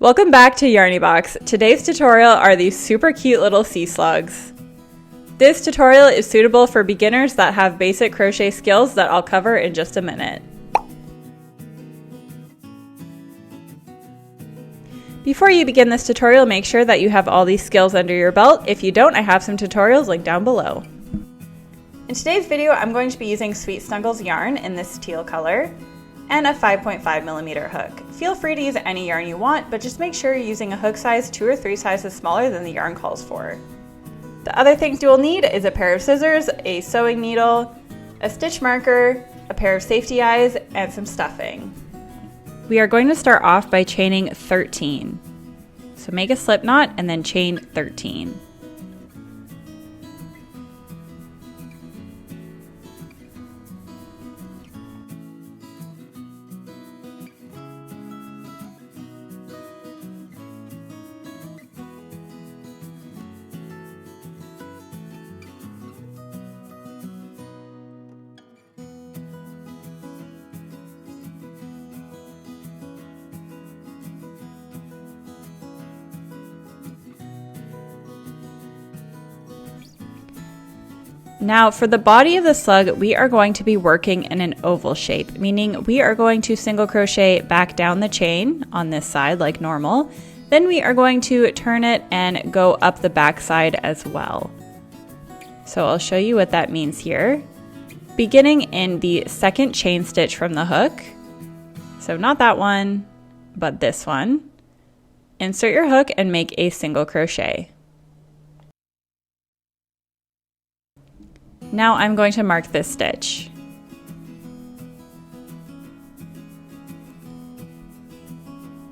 Welcome back to Yarny Box. Today's tutorial are these super cute little sea slugs. This tutorial is suitable for beginners that have basic crochet skills that I'll cover in just a minute. Before you begin this tutorial, make sure that you have all these skills under your belt. If you don't, I have some tutorials linked down below. In today's video, I'm going to be using Sweet Snuggles yarn in this teal color and a 5.5mm hook. Feel free to use any yarn you want, but just make sure you're using a hook size 2 or 3 sizes smaller than the yarn calls for. The other things you will need is a pair of scissors, a sewing needle, a stitch marker, a pair of safety eyes, and some stuffing. We are going to start off by chaining 13. So make a slip knot and then chain 13. Now for the body of the slug, we are going to be working in an oval shape, meaning we are going to single crochet back down the chain on this side like normal. Then we are going to turn it and go up the back side as well. So I'll show you what that means here. Beginning in the second chain stitch from the hook, so not that one, but this one, insert your hook and make a single crochet. Now I'm going to mark this stitch.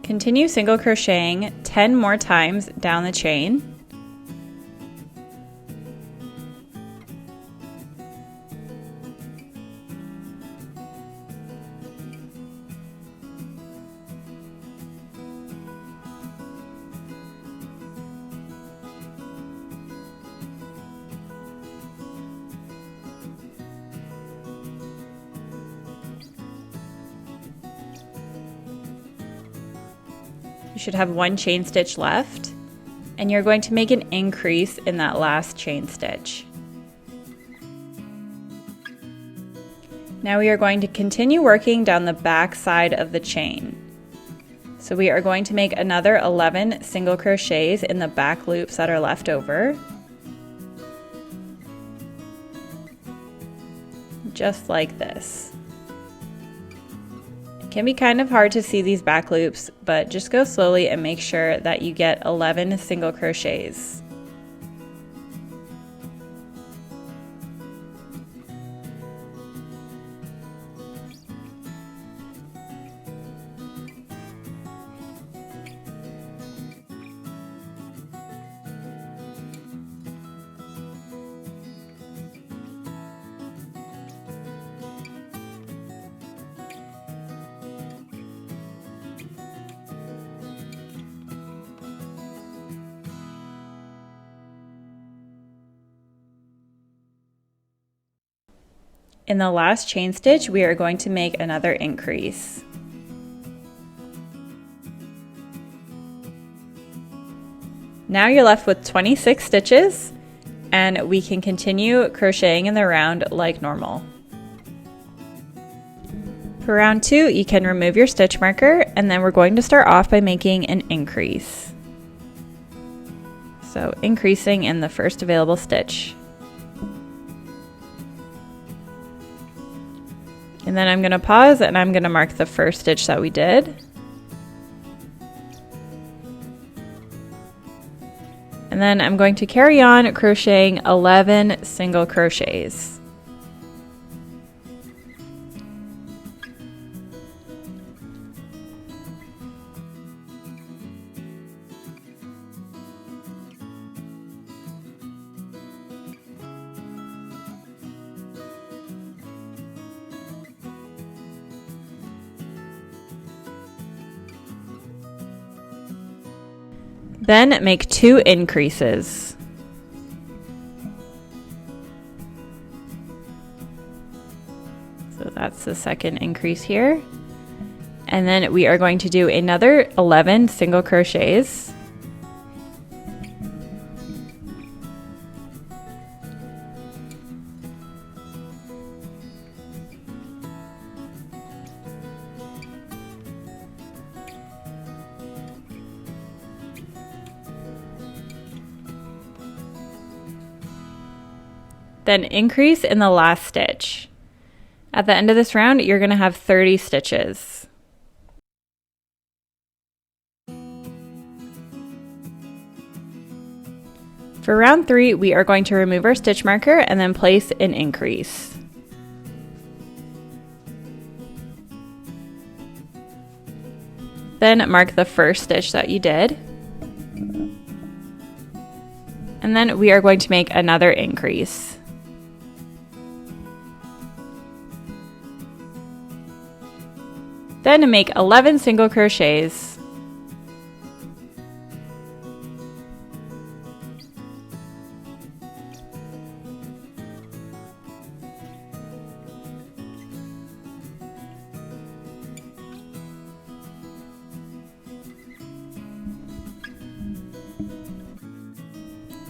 Continue single crocheting 10 more times down the chain. You should have one chain stitch left, and you're going to make an increase in that last chain stitch. Now we are going to continue working down the back side of the chain. So we are going to make another 11 single crochets in the back loops that are left over. Just like this. It can be kind of hard to see these back loops, but just go slowly and make sure that you get 11 single crochets. In the last chain stitch, we are going to make another increase. Now you're left with 26 stitches, and we can continue crocheting in the round like normal. For round 2, you can remove your stitch marker, and then we're going to start off by making an increase. So increasing in the first available stitch. And then I'm going to pause and I'm going to mark the first stitch that we did. And then I'm going to carry on crocheting 11 single crochets. Then make 2 increases. So that's the second increase here. And then we are going to do another 11 single crochets. Then increase in the last stitch. At the end of this round, you're going to have 30 stitches. For round 3, we are going to remove our stitch marker and then place an increase. Then mark the first stitch that you did. And then we are going to make another increase. Then make 11 single crochets.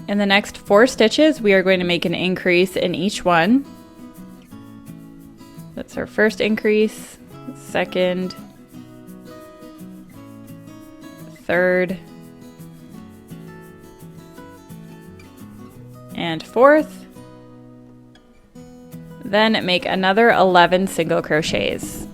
In the next 4 stitches, we are going to make an increase in each one. That's our first increase. Second, third, and fourth. Then make another 11 single crochets.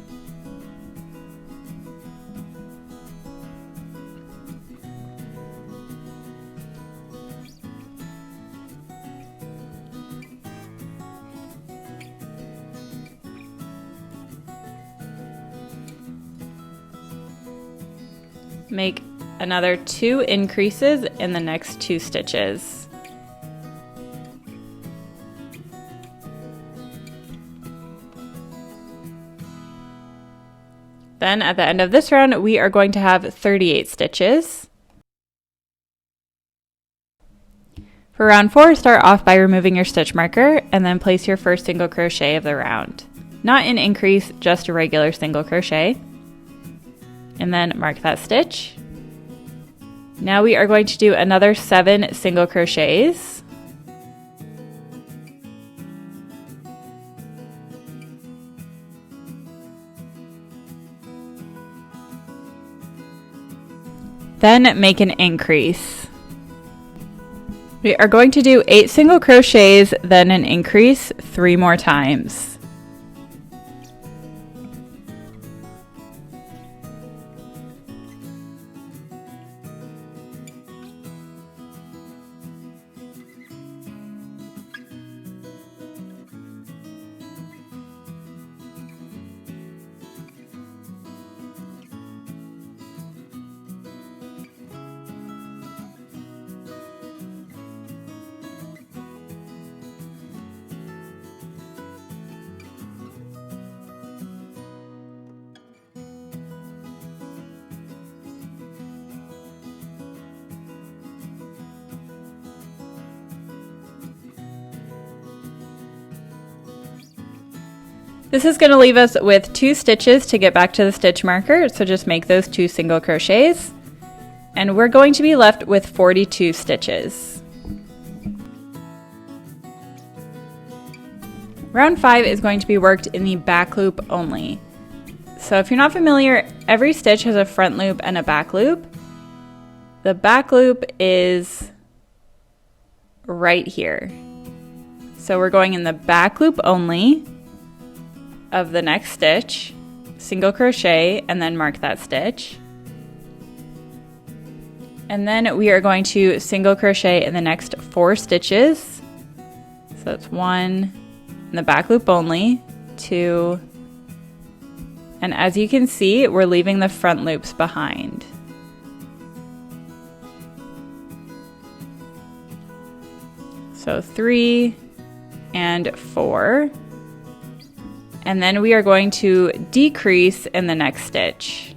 Make another 2 increases in the next 2 stitches. Then at the end of this round, we are going to have 38 stitches. For round 4, start off by removing your stitch marker and then place your first single crochet of the round. Not an increase, just a regular single crochet. And then mark that stitch. Now we are going to do another 7 single crochets. Then make an increase. We are going to do 8 single crochets, then an increase 3 more times. This is going to leave us with 2 stitches to get back to the stitch marker, so just make those 2 single crochets. And we're going to be left with 42 stitches. Round 5 is going to be worked in the back loop only. So if you're not familiar, every stitch has a front loop and a back loop. The back loop is right here. So we're going in the back loop only of the next stitch, single crochet, and then mark that stitch. And then we are going to single crochet in the next 4 stitches. So that's 1 in the back loop only, 2, and as you can see, we're leaving the front loops behind. So 3 and 4. And then we are going to decrease in the next stitch.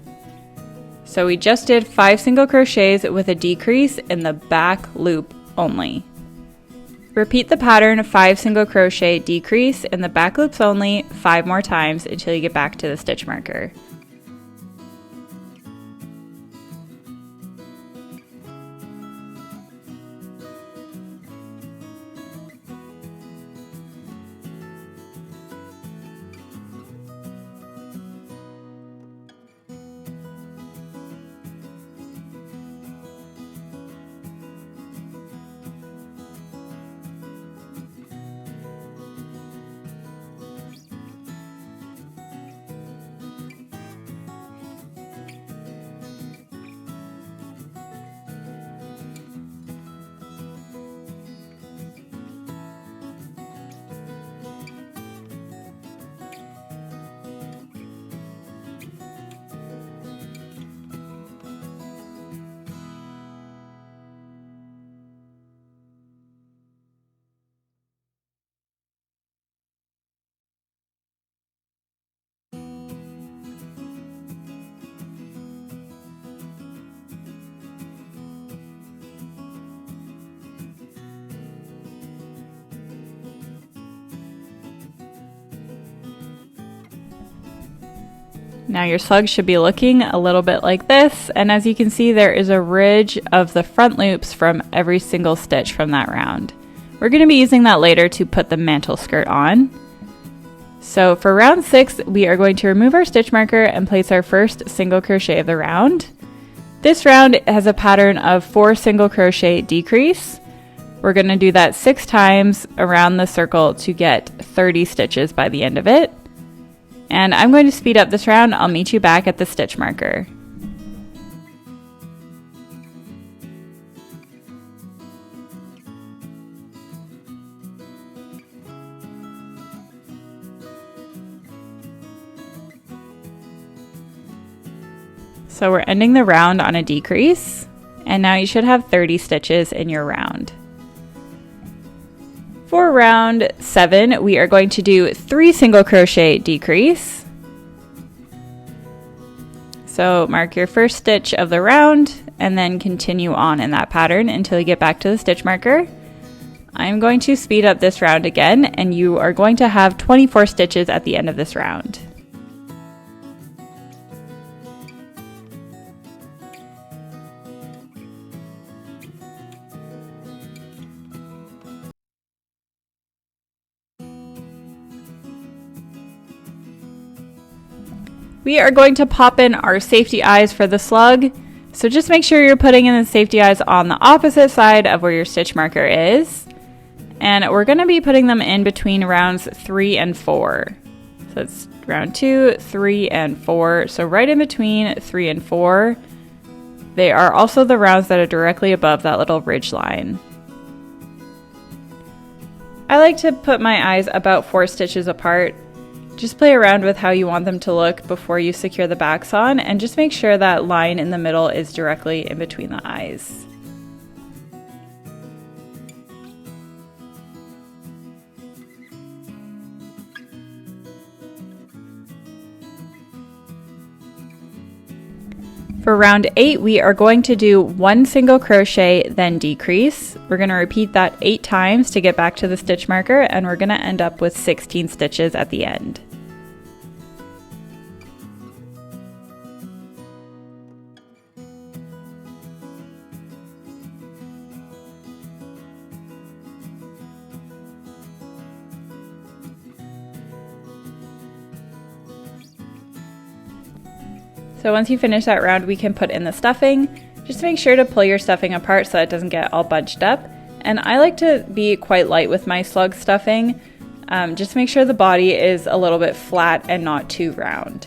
So we just did 5 single crochets with a decrease in the back loop only. Repeat the pattern 5 single crochet, decrease in the back loops only 5 more times until you get back to the stitch marker. Now your slug should be looking a little bit like this, and as you can see, there is a ridge of the front loops from every single stitch from that round. We're going to be using that later to put the mantle skirt on. So for round 6, we are going to remove our stitch marker and place our first single crochet of the round. This round has a pattern of 4 single crochet decrease. We're going to do that 6 times around the circle to get 30 stitches by the end of it. And I'm going to speed up this round. I'll meet you back at the stitch marker. So we're ending the round on a decrease, and now you should have 30 stitches in your round. For round 7, we are going to do 3 single crochet decrease. So mark your first stitch of the round and then continue on in that pattern until you get back to the stitch marker. I'm going to speed up this round again, and you are going to have 24 stitches at the end of this round. We are going to pop in our safety eyes for the slug, so just make sure you're putting in the safety eyes on the opposite side of where your stitch marker is, and we're going to be putting them in between rounds 3 and 4. So it's round 2, 3, and 4, so right in between 3 and 4. They are also the rounds that are directly above that little ridge line. I like to put my eyes about 4 stitches apart. Just play around with how you want them to look before you secure the backs on, and just make sure that line in the middle is directly in between the eyes. For round 8, we are going to do 1 single crochet, then decrease. We're going to repeat that 8 times to get back to the stitch marker, and we're going to end up with 16 stitches at the end. So once you finish that round, we can put in the stuffing. Just make sure to pull your stuffing apart so it doesn't get all bunched up. And I like to be quite light with my slug stuffing. Just make sure the body is a little bit flat and not too round.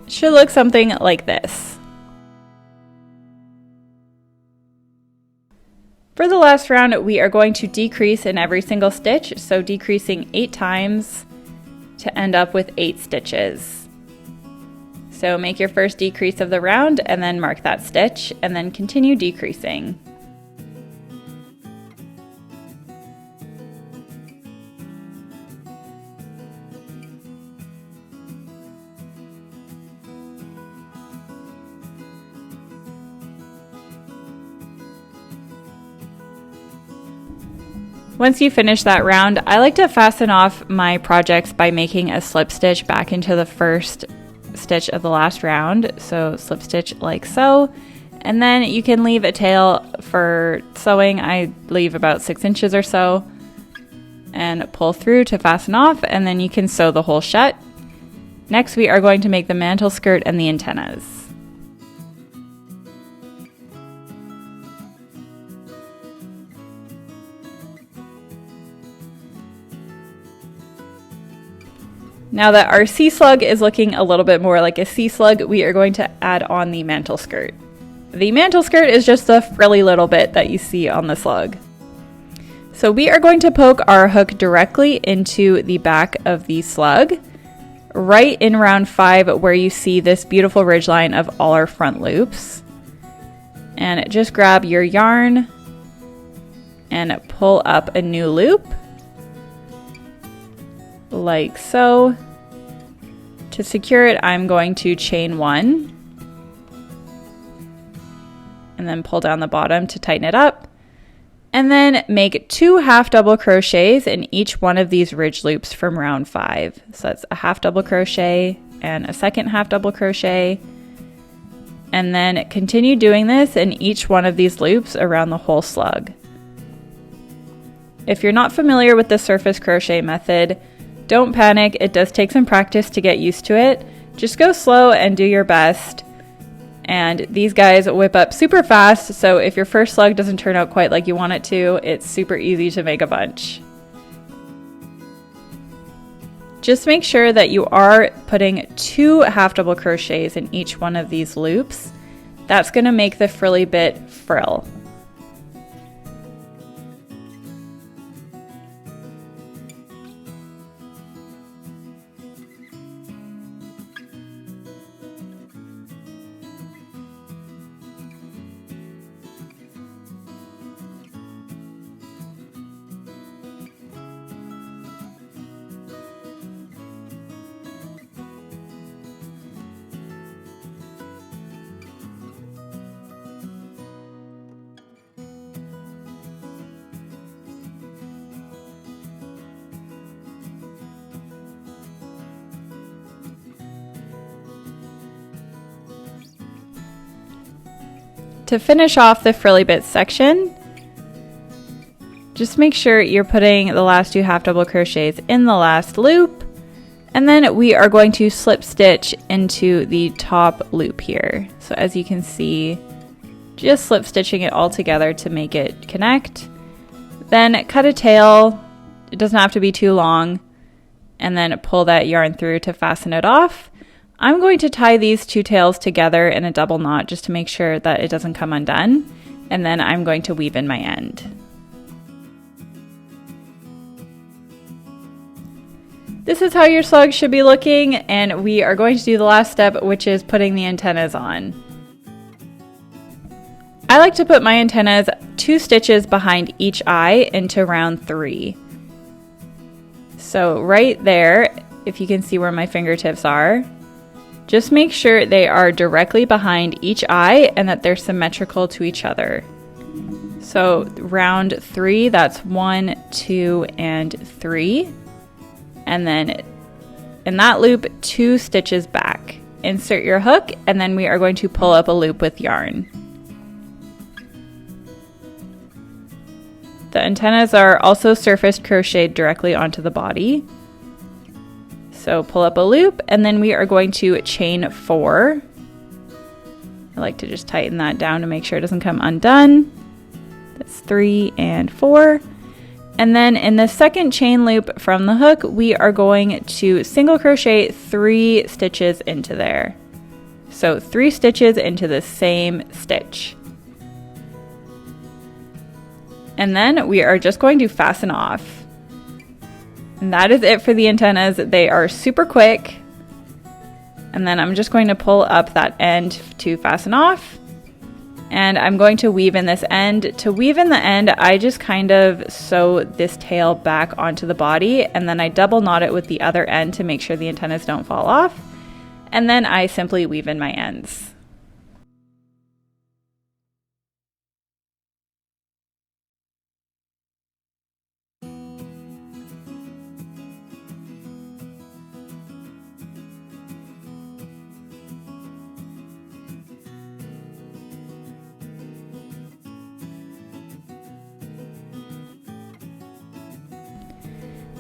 It should look something like this. For the last round, we are going to decrease in every single stitch, so decreasing 8 times to end up with 8 stitches. So make your first decrease of the round and then mark that stitch and then continue decreasing. Once you finish that round, I like to fasten off my projects by making a slip stitch back into the first stitch of the last round. So slip stitch like so, and then you can leave a tail for sewing. I leave about 6 inches or so and pull through to fasten off, and then you can sew the hole shut. Next, we are going to make the mantle skirt and the antennas. Now that our sea slug is looking a little bit more like a sea slug, we are going to add on the mantle skirt. The mantle skirt is just the frilly little bit that you see on the slug. So we are going to poke our hook directly into the back of the slug, right in round 5 where you see this beautiful ridgeline of all our front loops. And just grab your yarn and pull up a new loop, like so. To secure it, I'm going to chain 1 and then pull down the bottom to tighten it up. And then make 2 half double crochets in each one of these ridge loops from round 5. So that's a half double crochet and a second half double crochet. And then continue doing this in each one of these loops around the whole slug. If you're not familiar with the surface crochet method, don't panic. It does take some practice to get used to it. Just go slow and do your best. And these guys whip up super fast, so if your first slug doesn't turn out quite like you want it to, it's super easy to make a bunch. Just make sure that you are putting 2 half double crochets in each one of these loops. That's going to make the frilly bit frill. To finish off the frilly bits section, just make sure you're putting the last 2 half double crochets in the last loop, and then we are going to slip stitch into the top loop here. So as you can see, just slip stitching it all together to make it connect. Then cut a tail, it doesn't have to be too long, and then pull that yarn through to fasten it off. I'm going to tie these 2 tails together in a double knot just to make sure that it doesn't come undone, and then I'm going to weave in my end. This is how your slug should be looking, and we are going to do the last step, which is putting the antennas on. I like to put my antennas 2 stitches behind each eye into round 3. So right there, if you can see where my fingertips are, just make sure they are directly behind each eye and that they're symmetrical to each other. So round 3, that's 1, 2, and 3. And then in that loop, 2 stitches back. Insert your hook, and then we are going to pull up a loop with yarn. The antennas are also surface crocheted directly onto the body. So pull up a loop, and then we are going to chain 4. I like to just tighten that down to make sure it doesn't come undone. That's 3 and 4. And then in the second chain loop from the hook, we are going to single crochet 3 stitches into there. So 3 stitches into the same stitch. And then we are just going to fasten off. And that is it for the antennas. They are super quick. And then I'm just going to pull up that end to fasten off. And I'm going to weave in this end. To weave in the end, I just kind of sew this tail back onto the body, and then I double knot it with the other end to make sure the antennas don't fall off. And then I simply weave in my ends.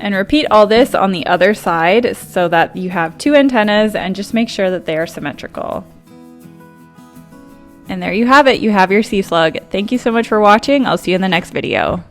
And repeat all this on the other side so that you have 2 antennas, and just make sure that they are symmetrical. And there you have it. You have your sea slug. Thank you so much for watching. I'll see you in the next video.